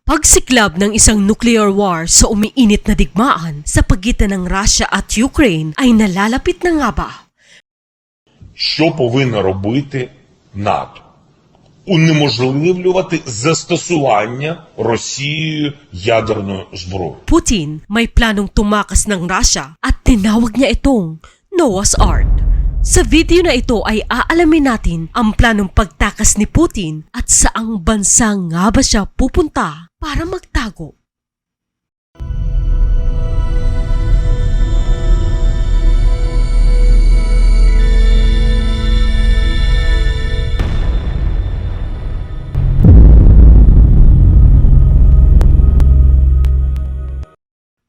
Pagsiklab ng isang nuclear war sa umiinit na digmaan sa pagitan ng Russia at Ukraine ay nalalapit na nga ba? Що повинно робити НАТО? Унеможливлювати застосування Росією ядерної зброї. Putin may planong tumakas ng Russia at tinawag niya itong Noah's Ark. Sa video na ito ay aalamin natin ang planong pagtakas ni Putin at saang bansa nga ba siya pupunta para magtago.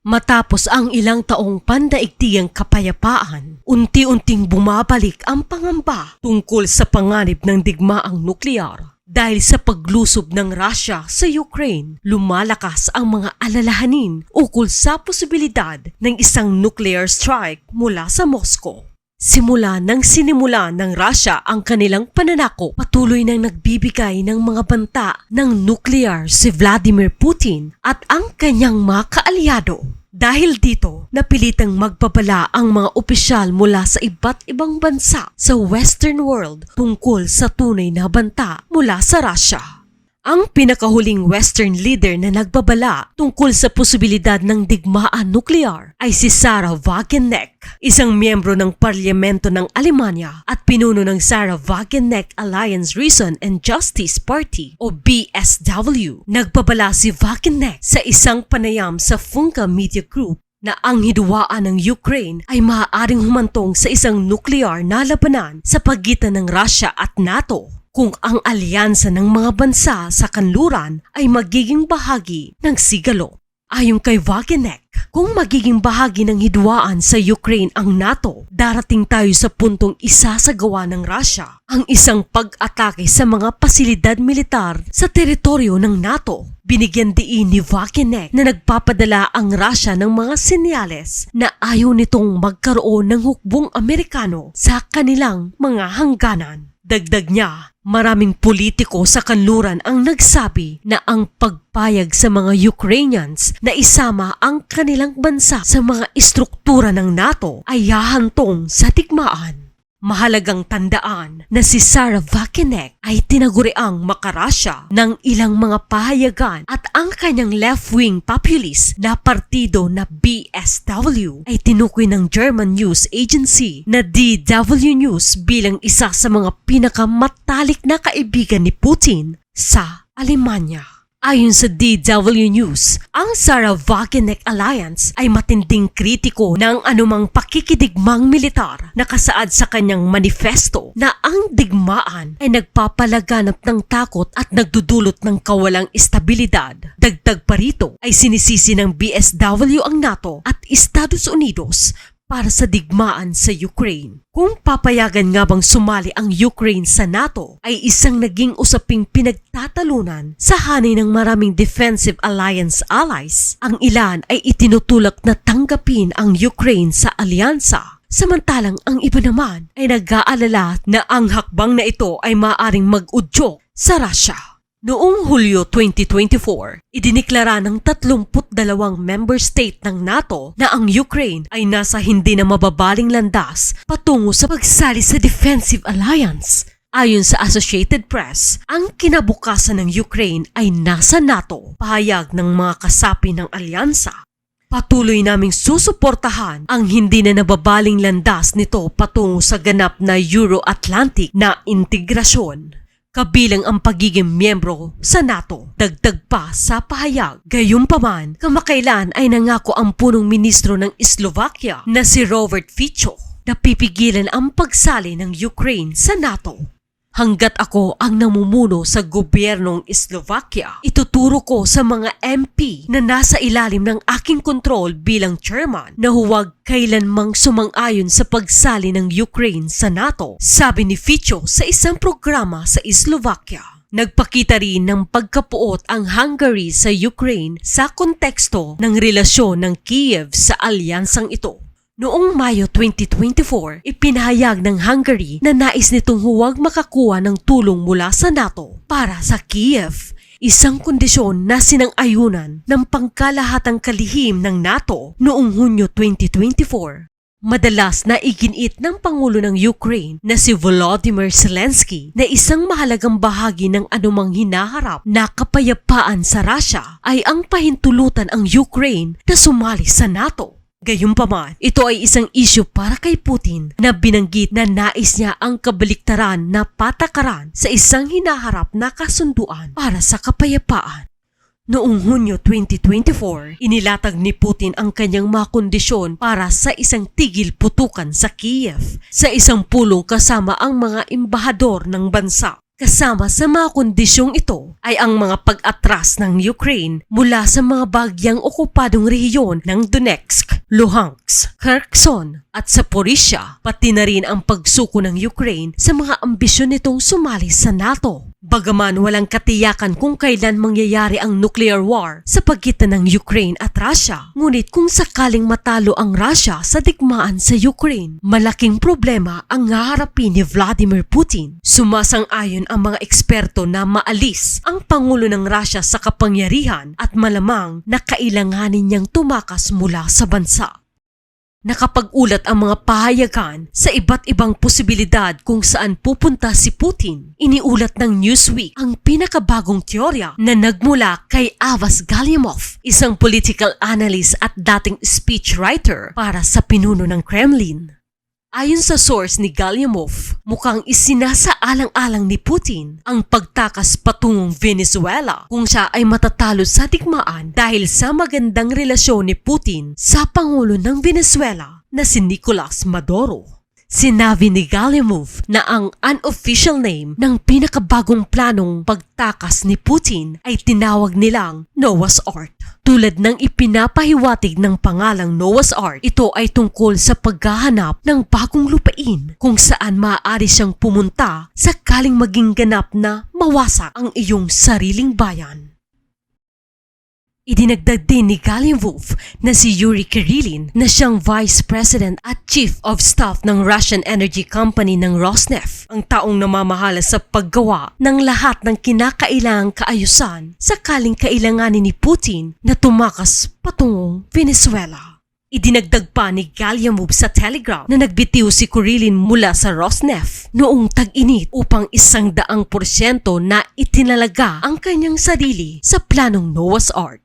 Matapos ang ilang taong pandaigdigang kapayapaan, unti-unting bumabalik ang pangamba tungkol sa panganib ng digmaang nuklear. Dahil sa paglusob ng Russia sa Ukraine, lumalakas ang mga alalahanin ukol sa posibilidad ng isang nuclear strike mula sa Moscow. Simula nang sinimula ng Russia ang kanilang pananako, patuloy nang nagbibigay ng mga banta ng nuclear si Vladimir Putin at ang kanyang mga kaalyado. Dahil dito, napilitang magbabala ang mga opisyal mula sa iba't ibang bansa sa Western world tungkol sa tunay na banta mula sa Russia. Ang pinakahuling Western leader na nagbabala tungkol sa posibilidad ng digmaan nuklear ay si Sarah Wagenknecht, isang miyembro ng Parlamento ng Alemanya at pinuno ng Sarah Wagenknecht Alliance Reason and Justice Party o BSW. Nagbabala si Wagenknecht sa isang panayam sa Funka Media Group na ang hidwaan ng Ukraine ay maaaring humantong sa isang nuklear na labanan sa pagitan ng Russia at NATO, kung ang alyansa ng mga bansa sa kanluran ay magiging bahagi ng sigalo. Ayon kay Wagenknecht, kung magiging bahagi ng hidwaan sa Ukraine ang NATO, darating tayo sa puntong isasagawa ng Russia ang isang pag-atake sa mga pasilidad militar sa teritoryo ng NATO. Binigyan diin ni Wagenknecht na nagpapadala ang Russia ng mga senyales na ayaw nitong magkaroon ng hukbong Amerikano sa kanilang mga hangganan. Dagdag niya, maraming politiko sa kanluran ang nagsabi na ang pagpayag sa mga Ukrainians na isama ang kanilang bansa sa mga istruktura ng NATO ay hahantong sa digmaan. Mahalagang tandaan na si Sarah Wagenknecht ay tinaguriang makarasya ng ilang mga pahayagan at ang kanyang left-wing populist na partido na BSW ay tinukoy ng German news agency na DW News bilang isa sa mga pinakamatalik na kaibigan ni Putin sa Alemanya. Ayon sa DW News, ang Sarah Wagenknecht Alliance ay matinding kritiko ng anumang pakikidigmang militar na nakasaad sa kanyang manifesto na ang digmaan ay nagpapalaganap ng takot at nagdudulot ng kawalang estabilidad. Dagdag pa rito ay sinisisi ng BSW ang NATO at Estados Unidos para sa digmaan sa Ukraine. Kung papayagan nga bang sumali ang Ukraine sa NATO ay isang naging usaping pinagtatalunan sa hanay ng maraming defensive alliance allies. Ang ilan ay itinutulak na tanggapin ang Ukraine sa alyansa. Samantalang ang iba naman ay nag-aalala na ang hakbang na ito ay maaaring mag-udyok sa Russia. Noong Hulyo 2024, idiniklara ng 32 member state ng NATO na ang Ukraine ay nasa hindi na mababaling landas patungo sa pagsali sa defensive alliance. Ayon sa Associated Press, ang kinabukasan ng Ukraine ay nasa NATO, pahayag ng mga kasapi ng alyansa. Patuloy naming susuportahan ang hindi na nababaling landas nito patungo sa ganap na Euro-Atlantic na integrasyon, kabilang ang pagiging miyembro sa NATO. Dagdag pa sa pahayag, gayunpaman, kamakailan ay nangako ang punong ministro ng Slovakia na si Robert Fico na pipigilan ang pagsali ng Ukraine sa NATO. Hanggat ako ang namumuno sa gobyernong Slovakia, ituturo ko sa mga MP na nasa ilalim ng aking kontrol bilang chairman na huwag kailanmang sumang-ayon sa pagsali ng Ukraine sa NATO, sabi ni Fico sa isang programa sa Slovakia. Nagpakita rin ng pagkapuot ang Hungary sa Ukraine sa konteksto ng relasyon ng Kiev sa alyansang ito. Noong Mayo 2024, ipinahayag ng Hungary na nais nitong huwag makakuha ng tulong mula sa NATO para sa Kiev. isang kondisyon na sinang-ayunan ng pangkalahatang kalihim ng NATO noong Hunyo 2024. Madalas na iginit ng Pangulo ng Ukraine na si Volodymyr Zelensky na isang mahalagang bahagi ng anumang hinaharap na kapayapaan sa Russia ay ang pahintulutan ang Ukraine na sumali sa NATO. Gayunpaman, ito ay isang isyu para kay Putin na binanggit na nais niya ang kabaliktaran na patakaran sa isang hinaharap na kasunduan para sa kapayapaan. Noong Hunyo 2024, inilatag ni Putin ang kanyang mga kondisyon para sa isang tigil putukan sa Kiev sa isang pulong kasama ang mga embahador ng bansa. Kasama sa mga kondisyong ito ay ang mga pag-atras ng Ukraine mula sa mga bagyang okupadong rehiyon ng Donetsk, Luhansk, Kherson at Zaporizhia, pati na rin ang pagsuko ng Ukraine sa mga ambisyon nitong sumali sa NATO. Bagaman walang katiyakan kung kailan mangyayari ang nuclear war sa pagitan ng Ukraine at Russia, ngunit kung sakaling matalo ang Russia sa digmaan sa Ukraine, malaking problema ang haharapin ni Vladimir Putin. Sumasang-ayon ang mga eksperto na maalis ang Pangulo ng Russia sa kapangyarihan at malamang na kailanganin niyang tumakas mula sa bansa. Nakapag-ulat ang mga pahayagan sa iba't ibang posibilidad kung saan pupunta si Putin. Iniulat ng Newsweek ang pinakabagong teorya na nagmula kay Avas Galyamov, isang political analyst at dating speechwriter para sa pinuno ng Kremlin. Ayon sa source ni Galyamov, mukhang isinasaalang-alang ni Putin ang pagtakas patungong Venezuela kung siya ay matatalo sa digmaan dahil sa magandang relasyon ni Putin sa Pangulo ng Venezuela na si Nicolas Maduro. Sinabi ni Galyamov na ang unofficial name ng pinakabagong planong pagtakas ni Putin ay tinawag nilang Noah's Ark. Tulad ng ipinapahiwatig ng pangalang Noah's Ark, ito ay tungkol sa paghahanap ng bagong lupain kung saan maaari siyang pumunta sakaling maging ganap na mawasak ang iyong sariling bayan. Idinagdag din ni Galyamov na si Yuri Kirillin na siyang Vice President at Chief of Staff ng Russian Energy Company ng Rosneft, ang taong namamahala sa paggawa ng lahat ng kinakailangang kaayusan sakaling kailanganin ni Putin na tumakas patungong Venezuela. Idinagdag pa ni Galyamov sa Telegram na nagbitiw si Kirillin mula sa Rosneft noong tag-init upang 100% na itinalaga ang kanyang sarili sa planong Noah's Ark.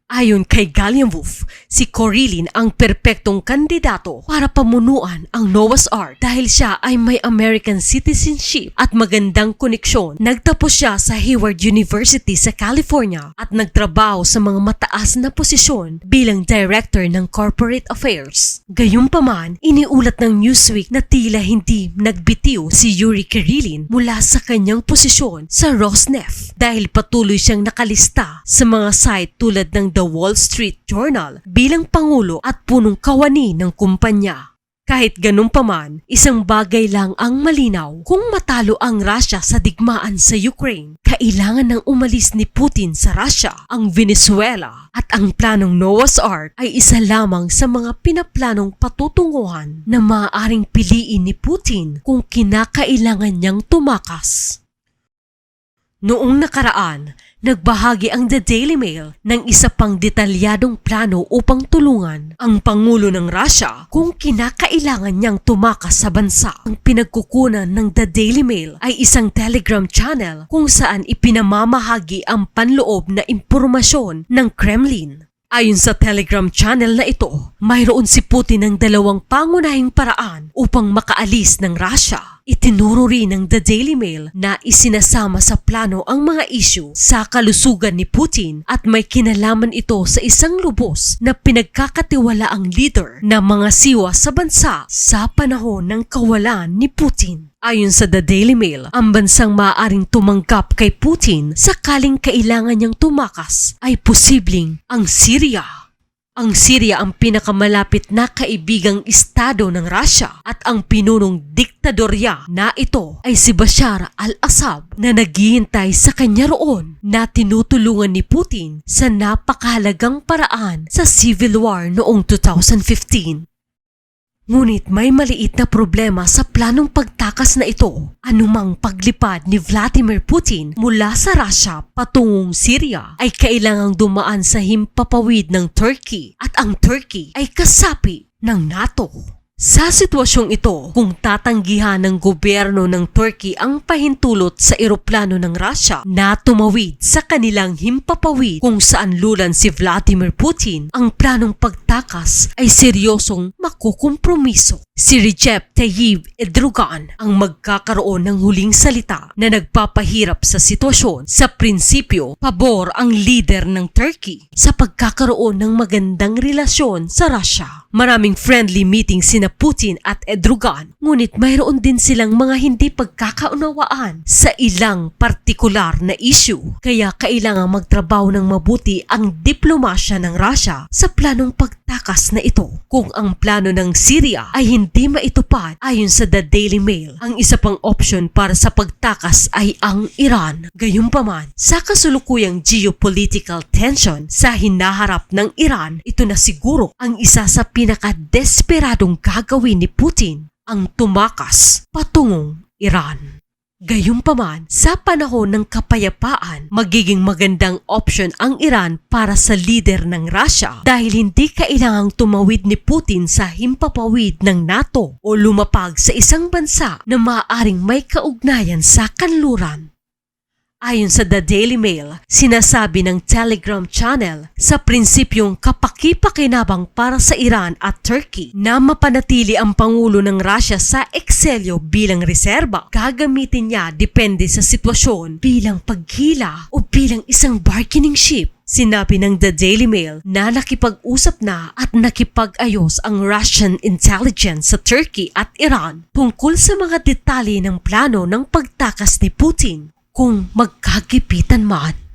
Ayon kay Galyamov, si Kirillin ang perpektong kandidato para pamunuan ang Noah's Ark dahil siya ay may American citizenship at magandang koneksyon. Nagtapos siya sa Hayward University sa California at nagtrabaho sa mga mataas na posisyon bilang Director ng Corporate Affairs. Gayunpaman, iniulat ng Newsweek na tila hindi nagbitiw si Yuri Kirillin mula sa kanyang posisyon sa Rosneft dahil patuloy siyang nakalista sa mga site tulad ng The Wall Street Journal bilang pangulo at punong kawani ng kumpanya. Kahit ganun pa man, isang bagay lang ang malinaw: kung matalo ang Russia sa digmaan sa Ukraine, kailangan nang umalis ni Putin sa Russia, ang Venezuela, at ang planong Noah's Ark ay isa lamang sa mga pinaplanong patutunguhan na maaaring piliin ni Putin kung kinakailangan niyang tumakas. Noong nakaraan, nagbahagi ang The Daily Mail ng isa pang detalyadong plano upang tulungan ang Pangulo ng Russia kung kinakailangan niyang tumakas sa bansa. Ang pinagkukunan ng The Daily Mail ay isang Telegram channel kung saan ipinamamahagi ang panloob na impormasyon ng Kremlin. Ayon sa Telegram channel na ito, mayroon si Putin ng dalawang pangunahing paraan upang makaalis ng Russia. Itinuro rin ng The Daily Mail na isinasama sa plano ang mga isyu sa kalusugan ni Putin at may kinalaman ito sa isang lubos na pinagkakatiwalaang leader ng mga siwa sa bansa sa panahon ng kawalan ni Putin. Ayon sa The Daily Mail, ang bansang maaaring tumanggap kay Putin sakaling kailangan niyang tumakas ay posibleng ang Syria. Ang Syria ang pinakamalapit na kaibigang estado ng Russia at ang pinunong diktadorya na ito ay si Bashar al-Assad na naghihintay sa kanya roon na tinutulungan ni Putin sa napakahalagang paraan sa civil war noong 2015. Ngunit may maliit na problema sa planong pagtakas na ito. Anumang paglipad ni Vladimir Putin mula sa Russia patungong Syria ay kailangang dumaan sa himpapawid ng Turkey at ang Turkey ay kasapi ng NATO. Sa sitwasyong ito, kung tatanggihan ng gobyerno ng Turkey ang pahintulot sa eroplano ng Russia na tumawid sa kanilang himpapawid kung saan lulan si Vladimir Putin, ang planong pagtakas ay seryosong makukompromiso. Si Recep Tayyip Erdogan ang magkakaroon ng huling salita na nagpapahirap sa sitwasyon. Sa prinsipyo, pabor ang leader ng Turkey sa pagkakaroon ng magandang relasyon sa Russia. Maraming friendly meeting sina Putin at Erdogan, ngunit mayroon din silang mga hindi pagkakaunawaan sa ilang partikular na issue. Kaya kailangang magtrabaho ng mabuti ang diplomasya ng Russia sa planong pagtakas na ito. Kung ang plano ng Syria ay hindi maitupad ayon sa The Daily Mail, ang isa pang option para sa pagtakas ay ang Iran. Gayunpaman, sa kasulukuyang geopolitical tension sa hinaharap ng Iran, ito na siguro ang isa sa pinaka-desperadong gagawin ni Putin, ang tumakas patungong Iran. Gayunpaman, sa panahon ng kapayapaan, magiging magandang option ang Iran para sa leader ng Russia dahil hindi kailangang tumawid ni Putin sa himpapawid ng NATO o lumapag sa isang bansa na maaaring may kaugnayan sa kanluran. Ayon sa The Daily Mail, sinasabi ng Telegram channel sa prinsipyong kapaki-pakinabang para sa Iran at Turkey na mapanatili ang Pangulo ng Russia sa ekselyo bilang reserba. Gagamitin niya depende sa sitwasyon bilang paghila o bilang isang bargaining chip. Sinabi ng The Daily Mail na nakipag-usap na at nakipag-ayos ang Russian intelligence sa Turkey at Iran tungkol sa mga detalye ng plano ng pagtakas ni Putin kung magkagipitan man.